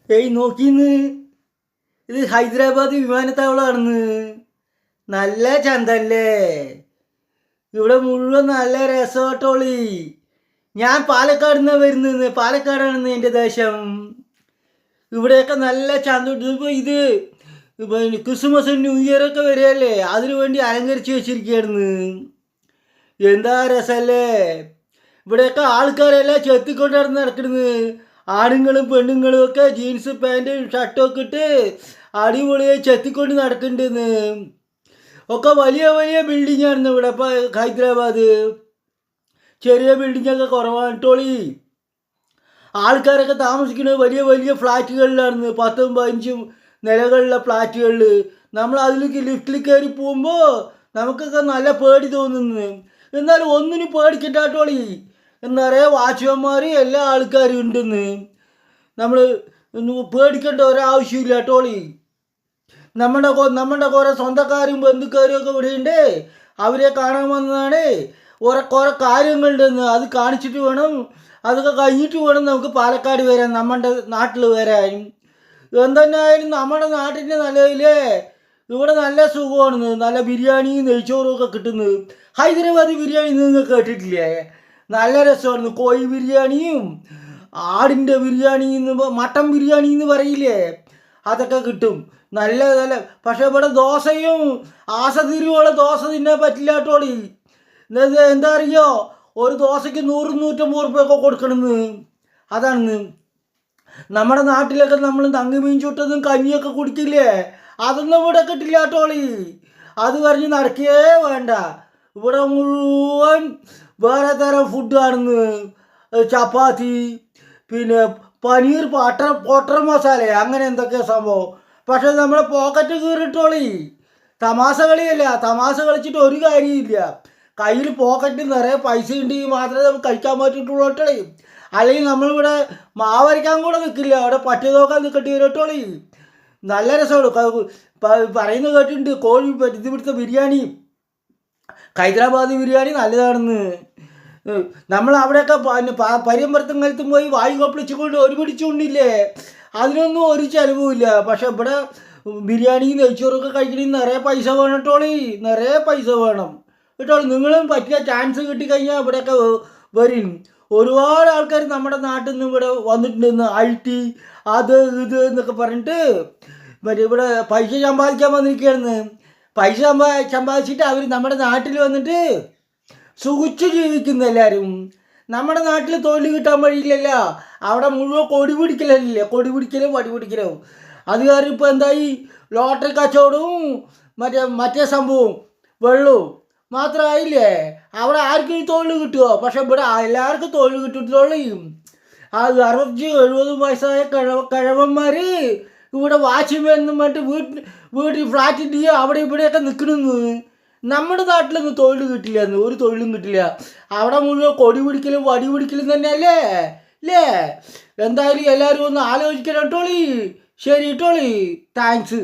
ഏയ് നോക്കിന്ന്, ഇത് ഹൈദരാബാദ് വിമാനത്താവളമാണെന്ന്. നല്ല ചന്തല്ലേ, ഇവിടെ മുഴുവൻ നല്ല രസോട്ടോളി. ഞാൻ പാലക്കാട് നിന്നാണ് വരുന്നത്, പാലക്കാടാണെന്ന് എൻ്റെ ദേശം. ഇവിടെയൊക്കെ നല്ല ചന്ത. ഇപ്പോൾ ഇത് ക്രിസ്മസ് ന്യൂ ഇയറൊക്കെ വരികയല്ലേ, അതിനു വേണ്ടി അലങ്കരിച്ച് വെച്ചിരിക്കുകയായിരുന്നു. എന്താ രസമല്ലേ. ഇവിടെയൊക്കെ ആൾക്കാരെല്ലാം ചെത്തിക്കൊണ്ട് നടക്കുന്നത്. ആണുങ്ങളും പെണ്ണുങ്ങളും ഒക്കെ ജീൻസ് പാൻറ്റും ഷർട്ടും ഒക്കെ ഇട്ട് അടിപൊളിയായി ചെത്തിക്കൊണ്ട് നടക്കുന്നുണ്ടെന്ന്. ഒക്കെ വലിയ വലിയ ബിൽഡിങ്ങായിരുന്നു ഇവിടെ. ഇപ്പോൾ ഹൈദരാബാദ് ചെറിയ ബിൽഡിങ്ങൊക്കെ കുറവാണ് ടോളി. ആൾക്കാരൊക്കെ താമസിക്കുന്നത് വലിയ വലിയ ഫ്ലാറ്റുകളിലായിരുന്നു, 10ഉം 15ഉം നിലകളുള്ള ഫ്ലാറ്റുകളിൽ. നമ്മൾ അതിലേക്ക് ലിഫ്റ്റിൽ കയറി പോകുമ്പോൾ നമുക്കൊക്കെ നല്ല പേടി തോന്നുന്നു. എന്നാലും ഒന്നിനും പേടിക്കണ്ട ടോളി. എന്താ പറയുക, വാച്ച്മാന്മാർ എല്ലാ ആൾക്കാരും ഉണ്ടെന്ന്. നമ്മൾ പേടിക്കേണ്ട ഒരാവശ്യമില്ല ടോളി. നമ്മുടെ കുറേ സ്വന്തക്കാരും ബന്ധുക്കാരും ഒക്കെ ഇവിടെയുണ്ട്. അവരെ കാണാൻ വന്നതാണ്. കുറേ കാര്യങ്ങളുണ്ടെന്ന്, അത് കാണിച്ചിട്ട് വേണം, അതൊക്കെ കഴിഞ്ഞിട്ട് വേണം നമുക്ക് പാലക്കാട് വരാൻ, നമ്മുടെ നാട്ടിൽ വരാൻ. എന്തെന്നായാലും നമ്മുടെ നാട്ടിൻ്റെ നല്ലതില്ലേ. ഇവിടെ നല്ല സുഖമാണ്, നല്ല ബിരിയാണിയും നെയ്ച്ചോറും ഒക്കെ കിട്ടുന്നത്. ഹൈദരാബാദ് ബിരിയാണി നിങ്ങൾ കേട്ടിട്ടില്ലേ? നല്ല രസമാണ്. കോഴി ബിരിയാണിയും ആടിൻ്റെ ബിരിയാണി മട്ടൻ ബിരിയാണി എന്ന് പറയില്ലേ, അതൊക്കെ കിട്ടും. നല്ല നല്ല. പക്ഷെ ഇവിടെ ദോശയും ആസതിരുവോളം ദോശ തിന്നാൻ പറ്റില്ല കേട്ടോളി. എന്താ അറിയോ, ഒരു ദോശയ്ക്ക് 100-150 റുപ്യൊക്കെ കൊടുക്കണമെന്ന്. അതാണ്. നമ്മുടെ നാട്ടിലൊക്കെ നമ്മൾ തങ്ങുമീൻ ചുട്ടതും കഞ്ഞിയൊക്കെ കുടിക്കില്ലേ, അതൊന്നും ഇവിടെ കിട്ടില്ല കേട്ടോളി. അത് പറഞ്ഞ് നടക്കേ വേണ്ട. ഇവിടെ മുഴുവൻ വേറെ തരം ഫുഡാണെന്ന്. ചപ്പാത്തി, പിന്നെ പനീർ പൊട്ടർ മസാല, അങ്ങനെ എന്തൊക്കെ സംഭവം. പക്ഷെ നമ്മളെ പോക്കറ്റ് കീറിട്ടോളി. തമാശ കളിയല്ല, തമാശ കളിച്ചിട്ട് ഒരു കാര്യമില്ല. കയ്യിൽ പോക്കറ്റ് നിറയെ പൈസ ഉണ്ടെങ്കിൽ മാത്രമേ നമുക്ക് കഴിക്കാൻ പറ്റിയിട്ടുള്ളൂ കേട്ടോളി. അല്ലെങ്കിൽ നമ്മളിവിടെ മാവരയ്ക്കാൻ കൂടെ നിൽക്കില്ല, അവിടെ പട്ടി നോക്കാൻ നിൽക്കേണ്ടി വരും കേട്ടോളി. നല്ല രസമാണ്. പറയുന്നത് കേട്ടിട്ടുണ്ട്, കോഴി ഇത് ഇവിടുത്തെ ബിരിയാണി, ഹൈദരാബാദ് ബിരിയാണി നല്ലതാണെന്ന്. നമ്മൾ അവിടെയൊക്കെ പരിയമ്പരത്തും കാലത്തും പോയി വായു കൊപ്പിളിച്ചുകൊണ്ട് ഒരു പിടിച്ചുകൊണ്ടില്ലേ, അതിനൊന്നും ഒരു ചിലവുമില്ല. പക്ഷെ ഇവിടെ ബിരിയാണി നെയ്ച്ചോറൊക്കെ കഴിക്കണമെങ്കിൽ നിറയെ പൈസ വേണം കേട്ടോളി, നിറയെ പൈസ വേണം കേട്ടോളി. നിങ്ങളും പറ്റിയ ചാൻസ് കിട്ടിക്കഴിഞ്ഞാൽ ഇവിടെയൊക്കെ വരും. ഒരുപാട് ആൾക്കാർ നമ്മുടെ നാട്ടിൽ നിന്ന് ഇവിടെ വന്നിട്ടുണ്ടെന്ന്. IT അത് ഇത് എന്നൊക്കെ പറഞ്ഞിട്ട് ഇവിടെ പൈസ സമ്പാദിക്കാൻ വന്നിരിക്കുകയായിരുന്നു. പൈസ സമ്പാദിച്ചിട്ട് അവർ നമ്മുടെ നാട്ടിൽ വന്നിട്ട് സുഖിച്ച് ജീവിക്കുന്നു എല്ലാവരും. നമ്മുടെ നാട്ടിൽ തൊഴിൽ കിട്ടാൻ വഴിയില്ലല്ല, അവിടെ മുഴുവൻ കൊടി പിടിക്കലല്ലേ, കൊടി പിടിക്കലും വടി പിടിക്കലും. അത് കാരണം ഇപ്പോൾ എന്തായി, ലോട്ടറി കച്ചവടവും മറ്റേ സംഭവവും വെള്ളവും മാത്രമായില്ലേ. അവിടെ ആർക്കും തൊഴിൽ കിട്ടുമോ? പക്ഷെ ഇവിടെ എല്ലാവർക്കും തൊഴിൽ കിട്ടിയിട്ടുള്ളൂ. ആ 60-70 വയസ്സായ കിഴവന്മാർ ഇവിടെ വാച്ച്മാൻ എന്നും പറഞ്ഞിട്ട് വീട്ടിൽ ഫ്ലാറ്റിൻ്റെ അവിടെ ഇവിടെയൊക്കെ നിൽക്കണമെന്ന്. നമ്മുടെ നാട്ടിലൊന്നും തൊഴിൽ കിട്ടില്ല, ഒരു തൊഴിലും കിട്ടില്ല. അവിടെ മുഴുവൻ കൊടി പിടിക്കലും വടി പിടിക്കലും തന്നെയല്ലേ അല്ലേ. എന്തായാലും എല്ലാവരും ഒന്ന് ആലോചിക്കണം കേട്ടോളി. ശരി കേട്ടോളി, താങ്ക്സ്.